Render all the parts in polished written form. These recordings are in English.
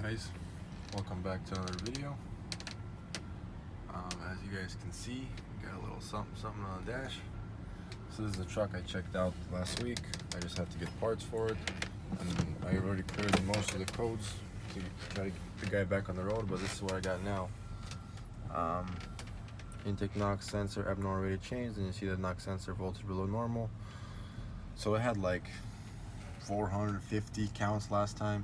Guys, welcome back to another video. As you guys can see, got a little something on the dash. So this is a truck I checked out last week. I just had to get parts for it, and I already cleared most of the codes to try to get the guy back on the road, but this is what I got now. Intake knock sensor abnormal rated changed, and you see the knock sensor voltage below normal. So it had like 450 counts last time.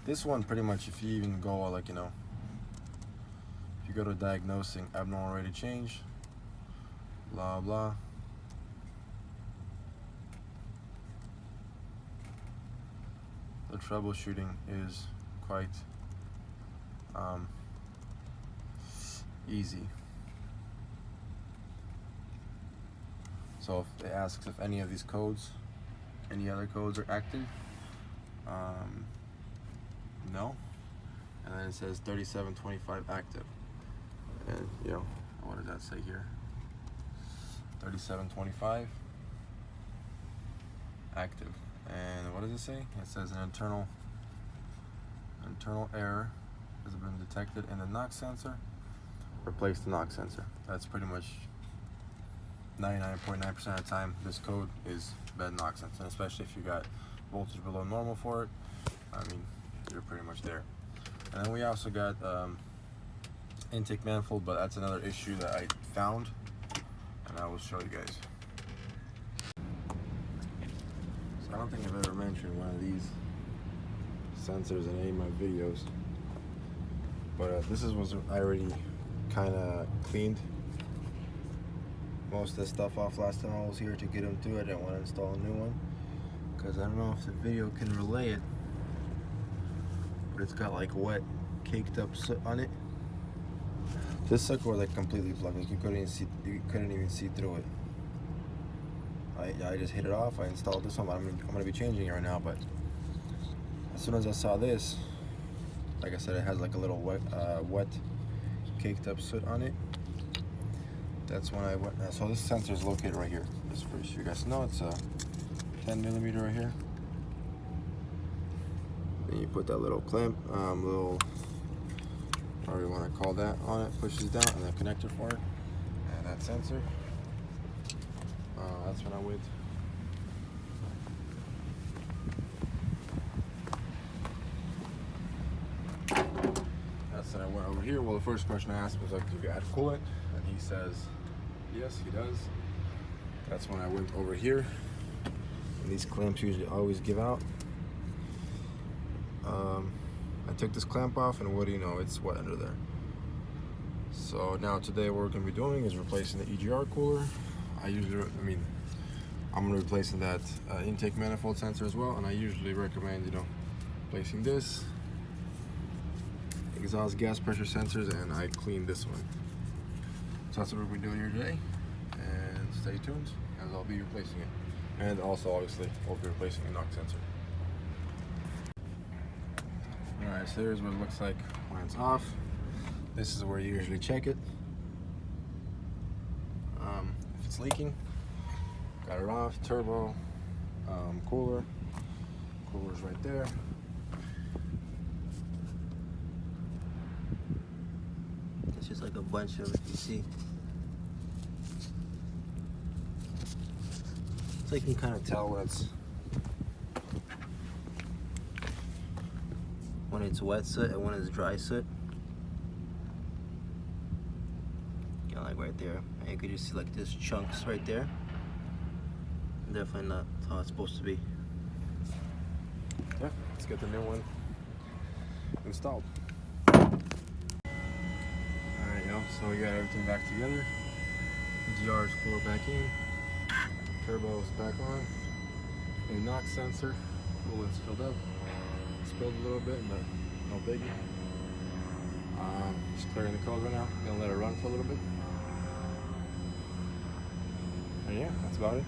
This one pretty much, if you even go like, if you go to diagnosing abnormal rate of change, blah blah, the troubleshooting is quite easy. So if it asks if any of these codes, any other codes are active, no, and then it says 3725 active, and what does that say here? 3725 active, and what does it say? It says an internal error has been detected in the knock sensor. Replace the knock sensor. That's pretty much 99.9% of the time this code is bad knock sensor, especially if you got voltage below normal for it. I mean, you're pretty much there. And then we also got intake manifold, but that's another issue that I found, and I will show you guys. So I don't think I've ever mentioned one of these sensors in any of my videos, but this was I already kind of cleaned most of the stuff off last time I was here to get them through. I didn't want to install a new one because I don't know if the video can relay it, but it's got like wet, caked up soot on it. This sucker was like completely plugged. Like you couldn't even see through it. I just hit it off. I installed this one. I'm gonna be changing it right now, but as soon as I saw this, like I said, it has like a little wet, caked up soot on it. That's when I went. So this sensor is located right here. Just for you guys to know, it's a 10 millimeter right here. Then you put that little clamp, little, whatever you want to call that, on it. Pushes down, and the connector for it, and that sensor. That's when I went. That's when I went over here. Well, the first question I asked was like, "Do you add coolant?" And he says, "Yes, he does." That's when I went over here. And these clamps usually always give out. I took this clamp off, and what do you know? It's wet under there. So now today, what we're going to be doing is replacing the EGR cooler. I'm going to be replacing that intake manifold sensor as well, and I usually recommend, replacing this, exhaust gas pressure sensors, and I clean this one. So that's what we're doing here today, and stay tuned as I'll be replacing it. And also, obviously, we'll be replacing a knock sensor. Alright, so here's what it looks like when it's off. This is where you usually check it. If it's leaking, got it off. Turbo, cooler's right there. It's just like a bunch of it, you see. So you can kind of tell when it's wet soot and when it's dry soot. Like right there, and you could just see like this chunks right there. Definitely not how it's supposed to be. Yeah, let's get the new one installed. Alright, so we got everything back together. EGR is cooler back in. Turbo is back on. New knock sensor. Coolant's filled up. Spilled a little bit, but no biggie. Just clearing the code right now. Gonna let it run for a little bit. And yeah, that's about it.